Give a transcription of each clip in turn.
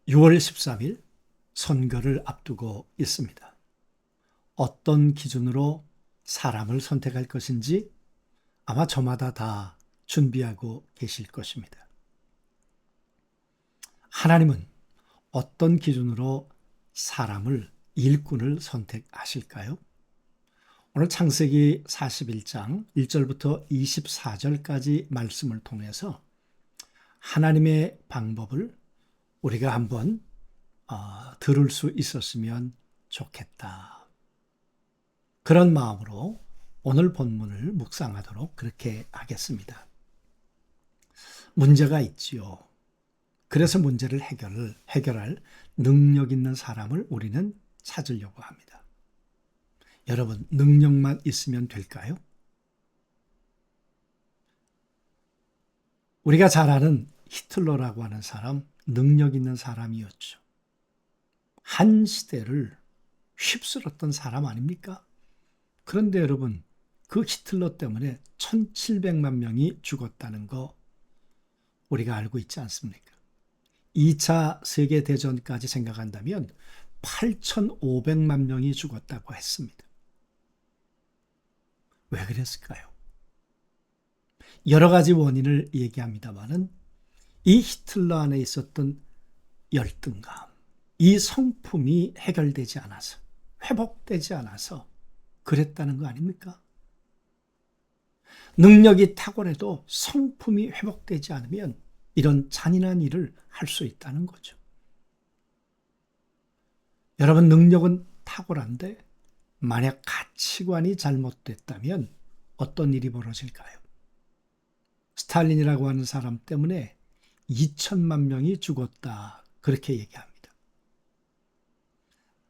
6월 13일 선거를 앞두고 있습니다. 어떤 기준으로 사람을 선택할 것인지 아마 저마다 다 준비하고 계실 것입니다. 하나님은 어떤 기준으로 사람을, 일꾼을 선택하실까요? 오늘 창세기 41장 1절부터 24절까지 말씀을 통해서 하나님의 방법을 우리가 한번 들을 수 있었으면 좋겠다. 그런 마음으로 오늘 본문을 묵상하도록 그렇게 하겠습니다. 문제가 있지요. 그래서 문제를 해결할 능력 있는 사람을 우리는 찾으려고 합니다. 여러분, 능력만 있으면 될까요? 우리가 잘 아는 히틀러라고 하는 사람, 능력 있는 사람이었죠. 한 시대를 휩쓸었던 사람 아닙니까? 그런데 여러분, 그 히틀러 때문에 1700만 명이 죽었다는 거 우리가 알고 있지 않습니까? 2차 세계대전까지 생각한다면 8500만 명이 죽었다고 했습니다. 왜 그랬을까요? 여러 가지 원인을 얘기합니다마는 이 히틀러 안에 있었던 열등감, 이 성품이 해결되지 않아서, 회복되지 않아서 그랬다는 거 아닙니까? 능력이 탁월해도 성품이 회복되지 않으면 이런 잔인한 일을 할 수 있다는 거죠. 여러분, 능력은 탁월한데 만약 가치관이 잘못됐다면 어떤 일이 벌어질까요? 스탈린이라고 하는 사람 때문에 2천만 명이 죽었다. 그렇게 얘기합니다.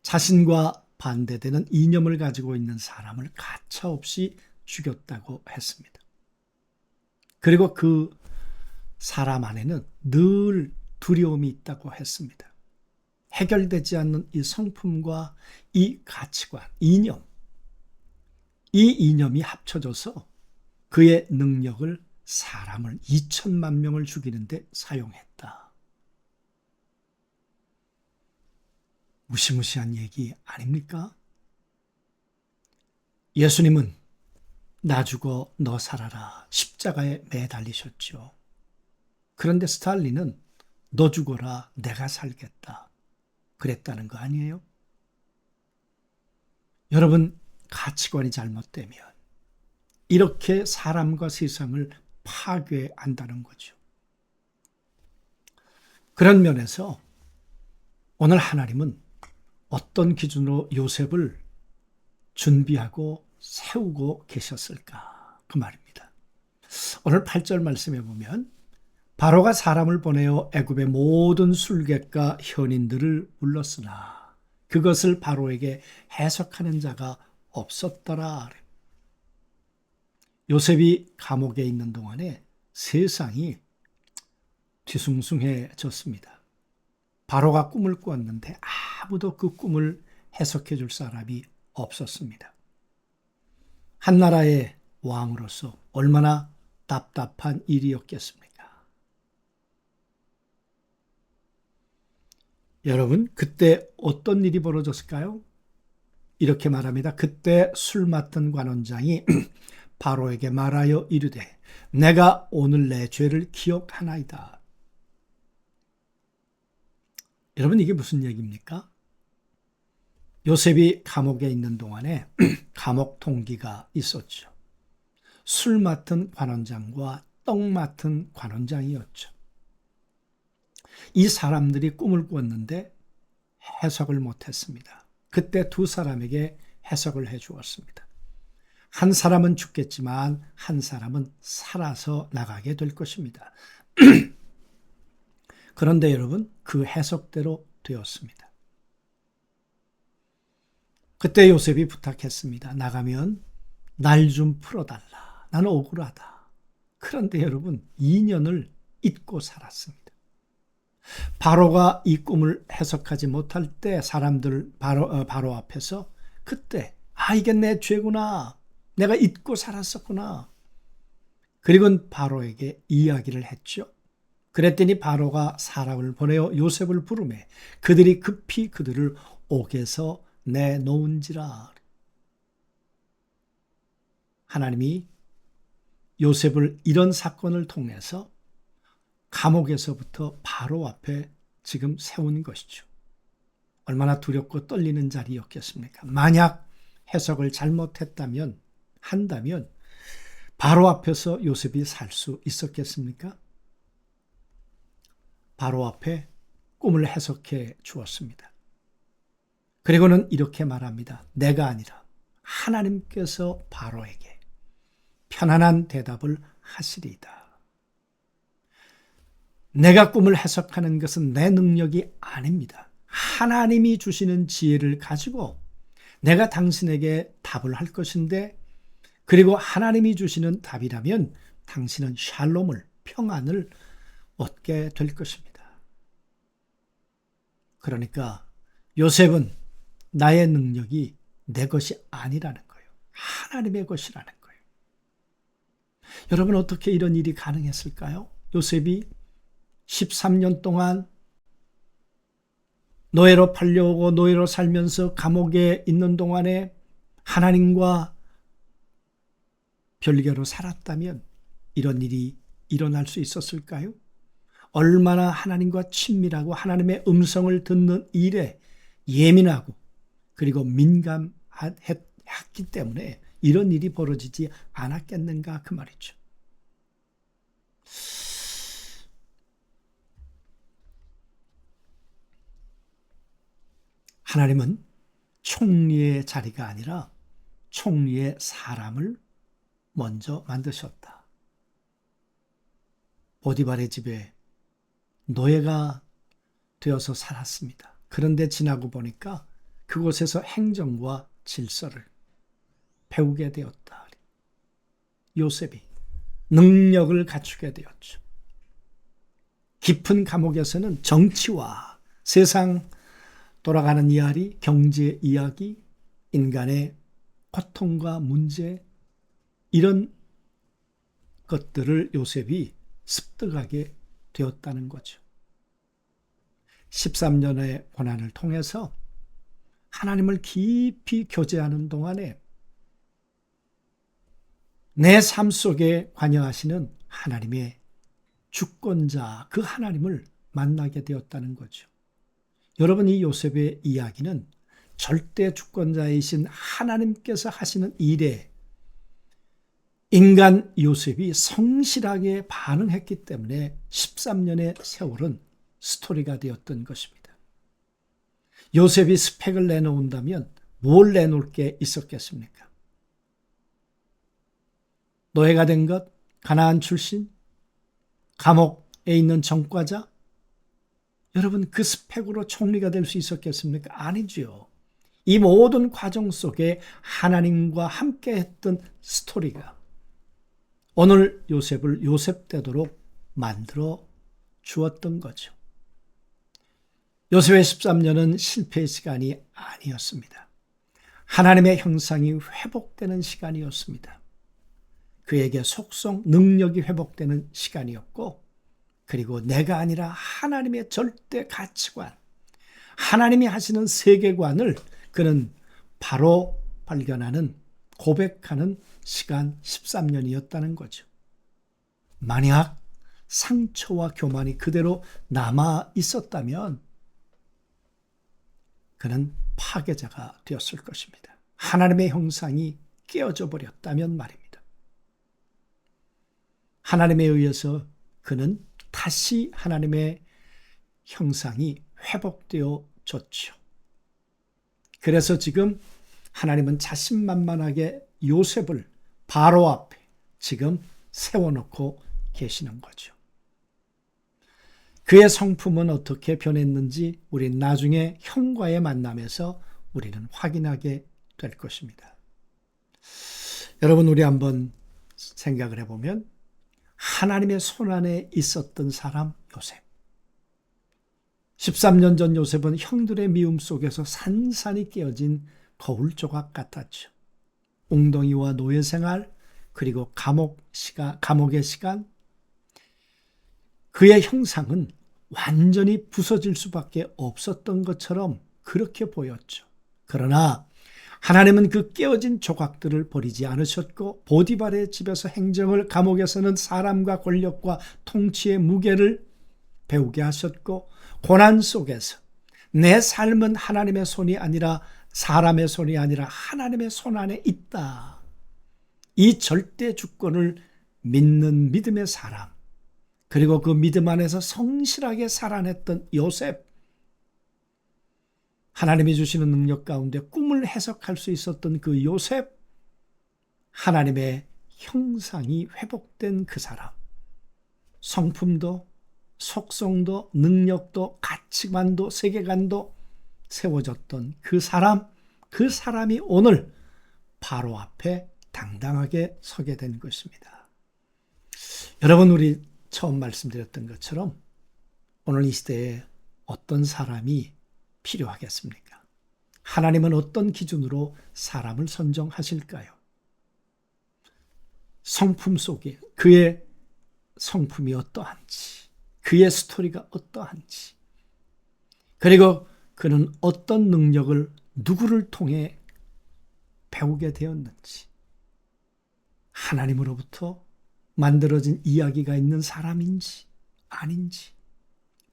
자신과 반대되는 이념을 가지고 있는 사람을 가차없이 죽였다고 했습니다. 그리고 그 사람 안에는 늘 두려움이 있다고 했습니다. 해결되지 않는 이 성품과 이 가치관, 이념, 이 이념이 합쳐져서 그의 능력을 사람을 2천만 명을 죽이는데 사용했다. 무시무시한 얘기 아닙니까? 예수님은 나 죽어 너 살아라 십자가에 매달리셨죠. 그런데 스탈린은 너 죽어라 내가 살겠다 그랬다는 거 아니에요? 여러분, 가치관이 잘못되면 이렇게 사람과 세상을 파괴한다는 거죠. 그런 면에서 오늘 하나님은 어떤 기준으로 요셉을 준비하고 세우고 계셨을까? 그 말입니다. 오늘 8절 말씀해 보면 바로가 사람을 보내어 애굽의 모든 술객과 현인들을 불렀으나 그것을 바로에게 해석하는 자가 없었더라. 요셉이 감옥에 있는 동안에 세상이 뒤숭숭해졌습니다. 바로가 꿈을 꾸었는데 아무도 그 꿈을 해석해 줄 사람이 없었습니다. 한 나라의 왕으로서 얼마나 답답한 일이었겠습니까? 여러분, 그때 어떤 일이 벌어졌을까요? 이렇게 말합니다. 그때 술 맡은 관원장이 바로에게 말하여 이르되 내가 오늘 내 죄를 기억하나이다. 여러분, 이게 무슨 얘기입니까? 요셉이 감옥에 있는 동안에 감옥 동기가 있었죠. 술 맡은 관원장과 떡 맡은 관원장이었죠. 이 사람들이 꿈을 꾸었는데 해석을 못했습니다. 그때 두 사람에게 해석을 해 주었습니다. 한 사람은 죽겠지만 한 사람은 살아서 나가게 될 것입니다. 그런데 여러분, 그 해석대로 되었습니다. 그때 요셉이 부탁했습니다. 나가면 날 좀 풀어달라. 나는 억울하다. 그런데 여러분, 2년을 잊고 살았습니다. 바로가 이 꿈을 해석하지 못할 때 사람들 바로 앞에서 그때 이게 내 죄구나. 내가 잊고 살았었구나. 그리고 바로에게 이야기를 했죠. 그랬더니 바로가 사람을 보내어 요셉을 부르매 그들이 급히 그들을 옥에서 내놓은지라. 하나님이 요셉을 이런 사건을 통해서 감옥에서부터 바로 앞에 지금 세운 것이죠. 얼마나 두렵고 떨리는 자리였겠습니까? 만약 해석을 한다면 바로 앞에서 요셉이 살 수 있었겠습니까? 바로 앞에 꿈을 해석해 주었습니다. 그리고는 이렇게 말합니다. 내가 아니라 하나님께서 바로에게 편안한 대답을 하시리이다. 내가 꿈을 해석하는 것은 내 능력이 아닙니다. 하나님이 주시는 지혜를 가지고 내가 당신에게 답을 할 것인데, 그리고 하나님이 주시는 답이라면 당신은 샬롬을, 평안을 얻게 될 것입니다. 그러니까 요셉은 나의 능력이 내 것이 아니라는 거예요. 하나님의 것이라는 거예요. 여러분, 어떻게 이런 일이 가능했을까요? 요셉이 13년 동안 노예로 팔려오고 노예로 살면서 감옥에 있는 동안에 하나님과 별개로 살았다면 이런 일이 일어날 수 있었을까요? 얼마나 하나님과 친밀하고 하나님의 음성을 듣는 일에 예민하고 그리고 민감했기 때문에 이런 일이 벌어지지 않았겠는가 그 말이죠. 하나님은 총리의 자리가 아니라 총리의 사람을 먼저 만드셨다. 보디발의 집에 노예가 되어서 살았습니다. 그런데 지나고 보니까 그곳에서 행정과 질서를 배우게 되었다. 요셉이 능력을 갖추게 되었죠. 깊은 감옥에서는 정치와 세상 돌아가는 이야기, 경제 이야기, 인간의 고통과 문제, 이런 것들을 요셉이 습득하게 되었다는 거죠. 13년의 고난을 통해서 하나님을 깊이 교제하는 동안에 내 삶 속에 관여하시는 하나님의 주권자, 그 하나님을 만나게 되었다는 거죠. 여러분, 이 요셉의 이야기는 절대 주권자이신 하나님께서 하시는 일에 인간 요셉이 성실하게 반응했기 때문에 13년의 세월은 스토리가 되었던 것입니다. 요셉이 스펙을 내놓는다면 뭘 내놓을 게 있었겠습니까? 노예가 된 것, 가나안 출신, 감옥에 있는 전과자, 여러분, 그 스펙으로 총리가 될 수 있었겠습니까? 아니지요. 이 모든 과정 속에 하나님과 함께 했던 스토리가 오늘 요셉을 요셉되도록 만들어 주었던 거죠. 요셉의 13년은 실패의 시간이 아니었습니다. 하나님의 형상이 회복되는 시간이었습니다. 그에게 속성, 능력이 회복되는 시간이었고, 그리고 내가 아니라 하나님의 절대 가치관, 하나님이 하시는 세계관을 그는 바로 발견하는, 고백하는 시간 13년이었다는 거죠. 만약 상처와 교만이 그대로 남아 있었다면 그는 파괴자가 되었을 것입니다. 하나님의 형상이 깨어져 버렸다면 말입니다. 하나님에 의해서 그는 다시 하나님의 형상이 회복되어졌죠. 그래서 지금 하나님은 자신만만하게 요셉을 바로 앞에 지금 세워놓고 계시는 거죠. 그의 성품은 어떻게 변했는지 우리는 나중에 형과의 만남에서 우리는 확인하게 될 것입니다. 여러분, 우리 한번 생각을 해보면 하나님의 손안에 있었던 사람 요셉. 13년 전 요셉은 형들의 미움 속에서 산산이 깨어진 거울 조각 같았죠. 웅덩이와 노예 생활, 그리고 감옥의 시간, 그의 형상은 완전히 부서질 수밖에 없었던 것처럼 그렇게 보였죠. 그러나 하나님은 그 깨어진 조각들을 버리지 않으셨고 보디발의 집에서 행정을, 감옥에서는 사람과 권력과 통치의 무게를 배우게 하셨고 고난 속에서 내 삶은 하나님의 손이 아니라 사람의 손이 아니라 하나님의 손 안에 있다. 이 절대 주권을 믿는 믿음의 사람, 그리고 그 믿음 안에서 성실하게 살아냈던 요셉, 하나님이 주시는 능력 가운데 꿈을 해석할 수 있었던 그 요셉, 하나님의 형상이 회복된 그 사람, 성품도 속성도 능력도 가치관도 세계관도 세워졌던 그 사람, 그 사람이 오늘 바로 앞에 당당하게 서게 된 것입니다. 여러분, 우리 처음 말씀드렸던 것처럼 오늘 이 시대에 어떤 사람이 필요하겠습니까? 하나님은 어떤 기준으로 사람을 선정하실까요? 성품 속에 그의 성품이 어떠한지, 그의 스토리가 어떠한지, 그리고 그는 어떤 능력을 누구를 통해 배우게 되었는지, 하나님으로부터 만들어진 이야기가 있는 사람인지 아닌지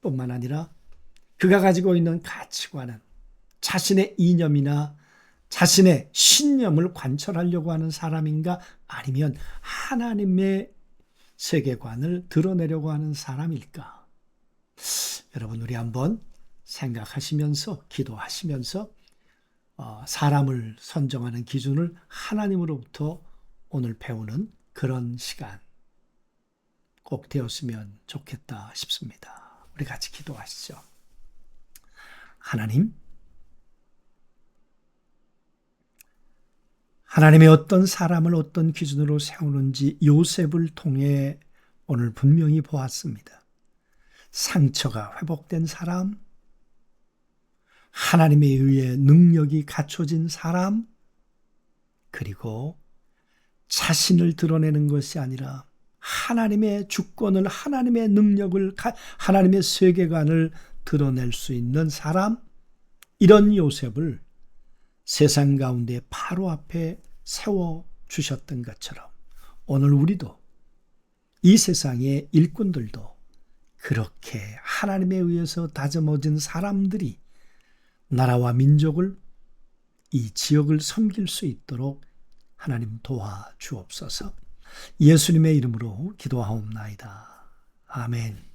뿐만 아니라 그가 가지고 있는 가치관은 자신의 이념이나 자신의 신념을 관철하려고 하는 사람인가, 아니면 하나님의 세계관을 드러내려고 하는 사람일까? 여러분, 우리 한번 생각하시면서 기도하시면서 사람을 선정하는 기준을 하나님으로부터 오늘 배우는 그런 시간 꼭 되었으면 좋겠다 싶습니다. 우리 같이 기도하시죠. 하나님이 어떤 사람을 어떤 기준으로 세우는지 요셉을 통해 오늘 분명히 보았습니다. 상처가 회복된 사람, 하나님에 의해 능력이 갖춰진 사람, 그리고 자신을 드러내는 것이 아니라 하나님의 주권을, 하나님의 능력을, 하나님의 세계관을 드러낼 수 있는 사람, 이런 요셉을 세상 가운데 바로 앞에 세워주셨던 것처럼 오늘 우리도 이 세상의 일꾼들도 그렇게 하나님에 의해서 다듬어진 사람들이 나라와 민족을, 이 지역을 섬길 수 있도록 하나님 도와주옵소서. 예수님의 이름으로 기도하옵나이다. 아멘.